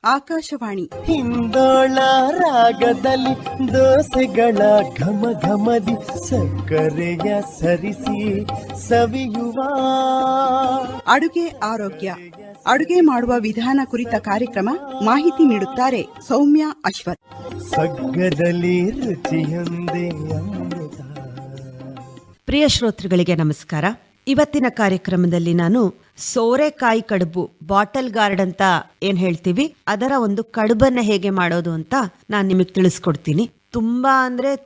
ಆಕಾಶವಾಣಿ ಹಿಂದೋಳ ರಾಗದಲ್ಲಿ ದೋಸೆಗಳ ಘಮ ಘಮದಿ ಸಕ್ಕರೆಯ ಸರಿಸಿ ಸವಿಯುವ ಅಡುಗೆ ಆರೋಗ್ಯ, ಅಡುಗೆ ಮಾಡುವ ವಿಧಾನ ಕುರಿತ ಕಾರ್ಯಕ್ರಮ. ಮಾಹಿತಿ ನೀಡುತ್ತಾರೆ ಸೌಮ್ಯ ಅಶ್ವಥ್. ಸಗ್ಗದಲ್ಲಿ ರುಚಿಯೊಂದೇ ಅಮೃತ. ಪ್ರಿಯ ಶ್ರೋತೃಗಳಿಗೆ ನಮಸ್ಕಾರ. ಇವತ್ತಿನ ಕಾರ್ಯಕ್ರಮದಲ್ಲಿ ನಾನು ಸೋರೆಕಾಯಿ ಕಡುಬು, ಬಾಟಲ್ ಗಾರ್ಡ್ ಅಂತ ಏನ್ ಹೇಳ್ತೀವಿ, ಅದರ ಒಂದು ಕಡುಬನ್ನ ಹೇಗೆ ಮಾಡೋದು ಅಂತ ನಾನು ನಿಮಗೆ ತಿಳಿಸ್ಕೊಡ್ತೀನಿ.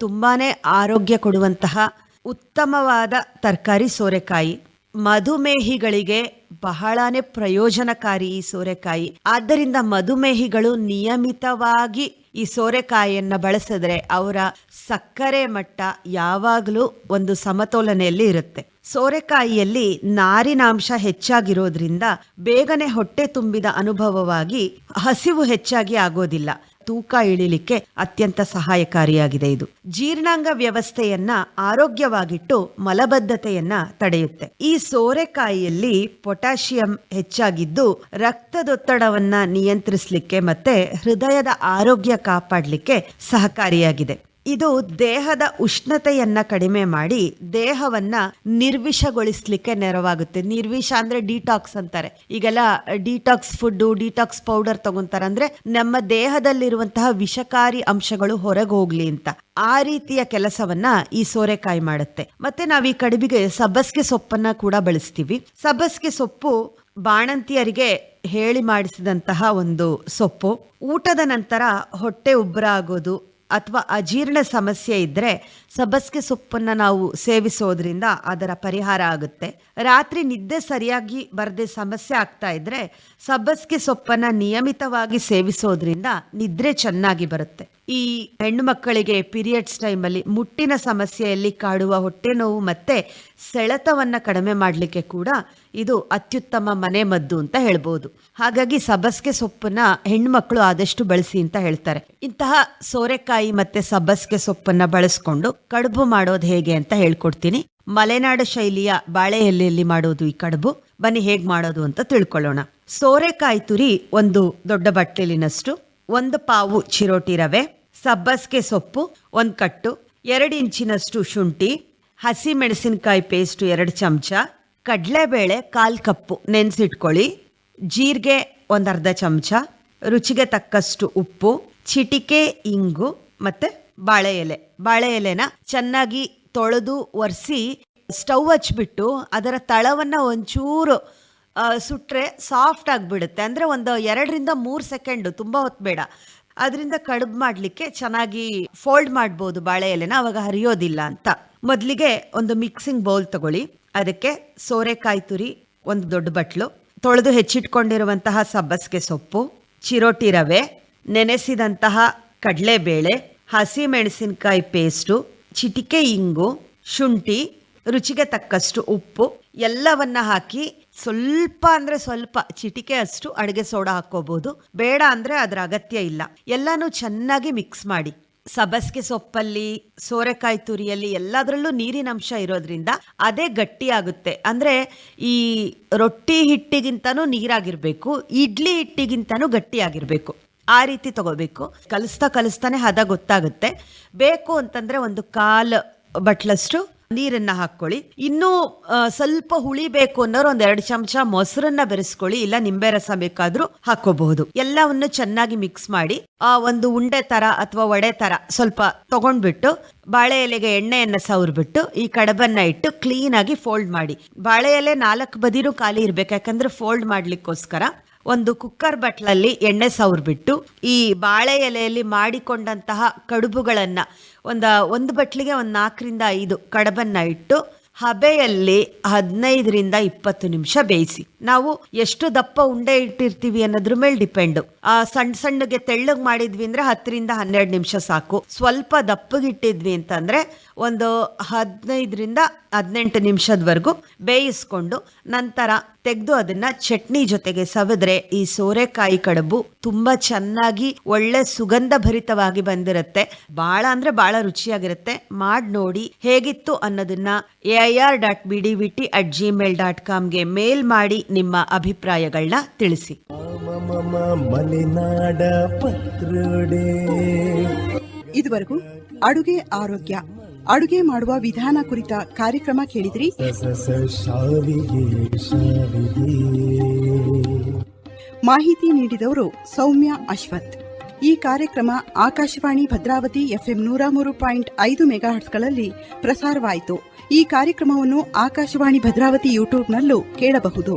ತುಂಬಾನೇ ಆರೋಗ್ಯ ಕೊಡುವಂತಹ ಉತ್ತಮವಾದ ತರಕಾರಿ ಸೋರೆಕಾಯಿ. ಮಧುಮೇಹಿಗಳಿಗೆ ಬಹಳಾನೇ ಪ್ರಯೋಜನಕಾರಿ ಈ ಸೋರೆಕಾಯಿ. ಆದ್ದರಿಂದ ಮಧುಮೇಹಿಗಳು ನಿಯಮಿತವಾಗಿ ಈ ಸೋರೆಕಾಯಿಯನ್ನ ಬಳಸಿದ್ರೆ ಅವರ ಸಕ್ಕರೆ ಮಟ್ಟ ಯಾವಾಗಲೂ ಒಂದು ಸಮತೋಲನೆಯಲ್ಲಿ ಇರುತ್ತೆ. ಸೋರೆಕಾಯಿಯಲ್ಲಿ ನಾರಿನಾಂಶ ಹೆಚ್ಚಾಗಿರೋದ್ರಿಂದ ಬೇಗನೆ ಹೊಟ್ಟೆ ತುಂಬಿದ ಅನುಭವವಾಗಿ ಹಸಿವು ಹೆಚ್ಚಾಗಿ ಆಗೋದಿಲ್ಲ. ತೂಕ ಇಳಿಲಿಕ್ಕೆ ಅತ್ಯಂತ ಸಹಾಯಕಾರಿಯಾಗಿದೆ. ಇದು ಜೀರ್ಣಾಂಗ ವ್ಯವಸ್ಥೆಯನ್ನ ಆರೋಗ್ಯವಾಗಿಟ್ಟು ಮಲಬದ್ಧತೆಯನ್ನ ತಡೆಯುತ್ತೆ. ಈ ಸೋರೆಕಾಯಿಯಲ್ಲಿ ಪೊಟ್ಯಾಷಿಯಂ ಹೆಚ್ಚಾಗಿದ್ದು ರಕ್ತದೊತ್ತಡವನ್ನ ನಿಯಂತ್ರಿಸಲಿಕ್ಕೆ ಮತ್ತೆ ಹೃದಯದ ಆರೋಗ್ಯ ಕಾಪಾಡಲಿಕ್ಕೆ ಸಹಕಾರಿಯಾಗಿದೆ. ಇದು ದೇಹದ ಉಷ್ಣತೆಯನ್ನ ಕಡಿಮೆ ಮಾಡಿ ದೇಹವನ್ನ ನಿರ್ವಿಷಗೊಳಿಸ್ಲಿಕ್ಕೆ ನೆರವಾಗುತ್ತೆ. ನಿರ್ವಿಷ ಅಂದ್ರೆ ಡಿಟಾಕ್ಸ್ ಅಂತಾರೆ. ಈಗೆಲ್ಲ ಡಿಟಾಕ್ಸ್ ಫುಡ್, ಡಿಟಾಕ್ಸ್ ಪೌಡರ್ ತಗೊಂತಾರೆ. ಅಂದ್ರೆ ನಮ್ಮ ದೇಹದಲ್ಲಿರುವಂತಹ ವಿಷಕಾರಿ ಅಂಶಗಳು ಹೊರಗೆ ಹೋಗ್ಲಿ ಅಂತ. ಆ ರೀತಿಯ ಕೆಲಸವನ್ನ ಈ ಸೋರೆಕಾಯಿ ಮಾಡುತ್ತೆ. ಮತ್ತೆ ನಾವು ಈ ಕಡುಬಿಗೆ ಸಬ್ಬಸಿಗೆ ಸೊಪ್ಪನ್ನ ಕೂಡ ಬಳಸ್ತೀವಿ. ಸಬ್ಬಸಿಗೆ ಸೊಪ್ಪು ಬಾಣಂತಿಯರಿಗೆ ಹೇಳಿ ಮಾಡಿಸಿದಂತಹ ಒಂದು ಸೊಪ್ಪು. ಊಟದ ನಂತರ ಹೊಟ್ಟೆ ಉಬ್ಬರ ಆಗೋದು ಅಥವಾ ಅಜೀರ್ಣ ಸಮಸ್ಯೆ ಇದ್ರೆ ಸಬ್ಬಸಿಗೆ ಸೊಪ್ಪನ್ನ ನಾವು ಸೇವಿಸೋದ್ರಿಂದ ಅದರ ಪರಿಹಾರ ಆಗುತ್ತೆ. ರಾತ್ರಿ ನಿದ್ದೆ ಸರಿಯಾಗಿ ಬರದೆ ಸಮಸ್ಯೆ ಆಗ್ತಾ ಇದ್ರೆ ಸಬ್ಬಸಿಗೆ ಸೊಪ್ಪನ್ನ ನಿಯಮಿತವಾಗಿ ಸೇವಿಸೋದ್ರಿಂದ ನಿದ್ರೆ ಚೆನ್ನಾಗಿ ಬರುತ್ತೆ. ಈ ಹೆಣ್ಣು ಮಕ್ಕಳಿಗೆ ಪೀರಿಯಡ್ಸ್ ಟೈಮಲ್ಲಿ ಮುಟ್ಟಿನ ಸಮಸ್ಯೆಯಲ್ಲಿ ಕಾಡುವ ಹೊಟ್ಟೆ ನೋವು ಮತ್ತೆ ಸೆಳೆತವನ್ನ ಕಡಿಮೆ ಮಾಡಲಿಕ್ಕೆ ಕೂಡ ಇದು ಅತ್ಯುತ್ತಮ ಮನೆ ಮದ್ದು ಅಂತ ಹೇಳ್ಬೋದು. ಹಾಗಾಗಿ ಸಬ್ಬಸಿಗೆ ಸೊಪ್ಪನ್ನ ಹೆಣ್ಮಕ್ಳು ಆದಷ್ಟು ಬಳಸಿ ಅಂತ ಹೇಳ್ತಾರೆ. ಇಂತಹ ಸೋರೆಕಾಯಿ ಮತ್ತೆ ಸಬ್ಬಸಿಗೆ ಸೊಪ್ಪನ್ನ ಬಳಸ್ಕೊಂಡು ಕಡುಬು ಮಾಡೋದು ಹೇಗೆ ಅಂತ ಹೇಳ್ಕೊಡ್ತೀನಿ. ಮಲೆನಾಡು ಶೈಲಿಯ ಬಾಳೆ ಎಲೆಯಲ್ಲಿ ಮಾಡೋದು ಈ ಕಡುಬು. ಬನ್ನಿ ಹೇಗ್ ಮಾಡೋದು ಅಂತ ತಿಳ್ಕೊಳ್ಳೋಣ. ಸೋರೆಕಾಯಿ ತುರಿ ಒಂದು ದೊಡ್ಡ ಬಟ್ಟಲಿನಷ್ಟು, 1 ಪಾವು ಚಿರೋಟಿ ರವೆ, ಸಬ್ಬಸಿಗೆ ಸೊಪ್ಪು 1 ಕಟ್ಟು, 2 ಇಂಚಿನಷ್ಟು ಶುಂಠಿ, ಹಸಿ ಮೆಣಸಿನಕಾಯಿ ಪೇಸ್ಟ್ 2 ಚಮಚ, ಕಡಲೆಬೇಳೆ 1/4 ಕಪ್ಪು ನೆನೆಸಿಟ್ಕೊಳ್ಳಿ, ಜೀರಿಗೆ 1 ಅರ್ಧ ಚಮಚ, ರುಚಿಗೆ ತಕ್ಕಷ್ಟು ಉಪ್ಪು, ಚಿಟಿಕೆ ಇಂಗು ಮತ್ತೆ ಬಾಳೆ ಎಲೆನ ಚೆನ್ನಾಗಿ ತೊಳೆದು ಒರೆಸಿ ಸ್ಟವ್ ಹಚ್ಬಿಟ್ಟು ಅದರ ತಳವನ್ನ ಒಂಚೂರು ಸುಟ್ರೆ ಸಾಫ್ಟ್ ಆಗಿಬಿಡುತ್ತೆ. ಅಂದರೆ ಒಂದು 2 ರಿಂದ 3 ಸೆಕೆಂಡು, ತುಂಬ ಹೊತ್ತು ಬೇಡ. ಅದರಿಂದ ಕಡುಬು ಮಾಡಲಿಕ್ಕೆ ಚೆನ್ನಾಗಿ ಫೋಲ್ಡ್ ಮಾಡ್ಬೋದು ಬಾಳೆ ಎಲೆನ, ಅವಾಗ ಹರಿಯೋದಿಲ್ಲ ಅಂತ. ಮೊದಲಿಗೆ ಒಂದು ಮಿಕ್ಸಿಂಗ್ ಬೌಲ್ ತಗೊಳ್ಳಿ. ಅದಕ್ಕೆ ಸೋರೆಕಾಯಿ ತುರಿ 1 ದೊಡ್ಡ ಬಟ್ಲು, ತೊಳೆದು ಹೆಚ್ಚಿಟ್ಕೊಂಡಿರುವಂತಹ ಸಬ್ಬಸಿಗೆ ಸೊಪ್ಪು, ಚಿರೋಟಿ ರವೆ, ನೆನೆಸಿದಂತಹ ಕಡಲೆಬೇಳೆ, ಹಸಿ ಮೆಣಸಿನಕಾಯಿ ಪೇಸ್ಟು, ಚಿಟಿಕೆ ಇಂಗು, ಶುಂಠಿ, ರುಚಿಗೆ ತಕ್ಕಷ್ಟು ಉಪ್ಪು ಎಲ್ಲವನ್ನ ಹಾಕಿ ಸ್ವಲ್ಪ ಚಿಟಿಕೆ ಅಷ್ಟು ಅಡುಗೆ ಸೋಡಾ ಹಾಕೋಬಹುದು. ಬೇಡ ಅಂದ್ರೆ ಅದರ ಅಗತ್ಯ ಇಲ್ಲ. ಎಲ್ಲಾನು ಚೆನ್ನಾಗಿ ಮಿಕ್ಸ್ ಮಾಡಿ. ಸಬ್ಬಸಿಗೆ ಸೊಪ್ಪಲ್ಲಿ, ಸೋರೆಕಾಯಿ ತುರಿಯಲ್ಲಿ ಎಲ್ಲದರಲ್ಲೂ ನೀರಿನ ಅಂಶ ಇರೋದ್ರಿಂದ ಅದೇ ಗಟ್ಟಿ ಆಗುತ್ತೆ. ಅಂದ್ರೆ ಈ ರೊಟ್ಟಿ ಹಿಟ್ಟಿಗಿಂತನೂ ನೀರಾಗಿರ್ಬೇಕು, ಇಡ್ಲಿ ಹಿಟ್ಟಿಗಿಂತನೂ ಗಟ್ಟಿ ಆಗಿರ್ಬೇಕು. ಆ ರೀತಿ ತಗೋಬೇಕು. ಕಲಿಸ್ತಾನೆ ಹದ ಗೊತ್ತಾಗುತ್ತೆ. ಬೇಕು ಅಂತಂದ್ರೆ 1/4 ಬಟ್ಲಷ್ಟು ನೀರನ್ನ ಹಾಕೊಳ್ಳಿ. ಇನ್ನೂ ಸ್ವಲ್ಪ ಹುಳಿ ಬೇಕು ಅನ್ನೋರು 2 ಚಮಚ ಮೊಸರನ್ನ ಬೆರೆಸ್ಕೊಳ್ಳಿ, ಇಲ್ಲ ನಿಂಬೆ ರಸ ಬೇಕಾದ್ರೂ ಹಾಕೋಬಹುದು. ಎಲ್ಲವನ್ನು ಚೆನ್ನಾಗಿ ಮಿಕ್ಸ್ ಮಾಡಿ ಒಂದು ಉಂಡೆ ತರ ಅಥವಾ ವಡೆ ತರ ಸ್ವಲ್ಪ ತಗೊಂಡ್ಬಿಟ್ಟು ಬಾಳೆ ಎಲೆಗೆ ಎಣ್ಣೆಯನ್ನ ಸವರ್ಬಿಟ್ಟು ಈ ಕಡಬನ್ನ ಇಟ್ಟು ಕ್ಲೀನ್ ಆಗಿ ಫೋಲ್ಡ್ ಮಾಡಿ. ಬಾಳೆ ಎಲೆ 4 ಬದಿನೂ ಖಾಲಿ ಇರ್ಬೇಕು, ಯಾಕಂದ್ರೆ ಫೋಲ್ಡ್ ಮಾಡ್ಲಿಕ್ಕೋಸ್ಕರ. ಒಂದು ಕುಕ್ಕರ್ ಬಟ್ಲಲ್ಲಿ ಎಣ್ಣೆ ಸವರ್ಬಿಟ್ಟು ಈ ಬಾಳೆ ಎಲೆಯಲ್ಲಿ ಮಾಡಿಕೊಂಡಂತಹ ಕಡುಬುಗಳನ್ನ ಒಂದು ಬಟ್ಲಿಗೆ 4 ರಿಂದ 5 ಕಡಬನ್ನ ಇಟ್ಟು ಹಬೆಯಲ್ಲಿ 15 ರಿಂದ 20 ನಿಮಿಷ ಬೇಯಿಸಿ. ನಾವು ಎಷ್ಟು ದಪ್ಪ ಉಂಡೆ ಇಟ್ಟಿರ್ತೀವಿ ಅನ್ನೋದ್ರ ಮೇಲೆ ಡಿಪೆಂಡ್. ಸಣ್ಣಗೆ ತೆಳ್ಳಗ್ ಮಾಡಿದ್ವಿ ಅಂದ್ರೆ 10 ರಿಂದ 12 ನಿಮಿಷ ಸಾಕು. ಸ್ವಲ್ಪ ದಪ್ಪಗಿಟ್ಟಿದ್ವಿ ಅಂತಂದ್ರೆ 15 ರಿಂದ 18 ನಿಮಿಷದವರೆಗೂ ಬೇಯಿಸ್ಕೊಂಡು ನಂತರ ತೆಗೆದು ಅದನ್ನ ಚಟ್ನಿ ಜೊತೆಗೆ ಸವಿದ್ರೆ ಈ ಸೋರೆಕಾಯಿ ಕಡುಬು ತುಂಬಾ ಚೆನ್ನಾಗಿ ಒಳ್ಳೆ ಸುಗಂಧ ಭರಿತವಾಗಿ ಬಂದಿರುತ್ತೆ. ಬಹಳ ರುಚಿಯಾಗಿರುತ್ತೆ. ಮಾಡಿ ನೋಡಿ ಹೇಗಿತ್ತು ಅನ್ನೋದನ್ನ AIR.bdvt@gmail.com ಗೆ ಮೇಲ್ ಮಾಡಿ ನಿಮ್ಮ ಅಭಿಪ್ರಾಯಗಳನ್ನ ತಿಳಿಸಿ. ಮಮ ಮಲೆನಾಡ ಪತ್ರೋಡೆ. ಇದುವರೆಗೂ ಅಡುಗೆ ಆರೋಗ್ಯ, ಅಡುಗೆ ಮಾಡುವ ವಿಧಾನ ಕುರಿತ ಕಾರ್ಯಕ್ರಮ ಕೇಳಿದ್ರಿ. ಶಾವಿಗೆ ಶಾವಿಗೆ. ಮಾಹಿತಿ ನೀಡಿದವರು ಸೌಮ್ಯ ಅಶ್ವಥ್. ಈ ಕಾರ್ಯಕ್ರಮ ಆಕಾಶವಾಣಿ ಭದ್ರಾವತಿ FM 103.5 ಮೆಗಾಹರ್ಟ್ಸ್ಗಳಲ್ಲಿ ಪ್ರಸಾರವಾಯಿತು. ಈ ಕಾರ್ಯಕ್ರಮವನ್ನು ಆಕಾಶವಾಣಿ ಭದ್ರಾವತಿ ಯೂಟ್ಯೂಬ್ನಲ್ಲೂ ಕೇಳಬಹುದು.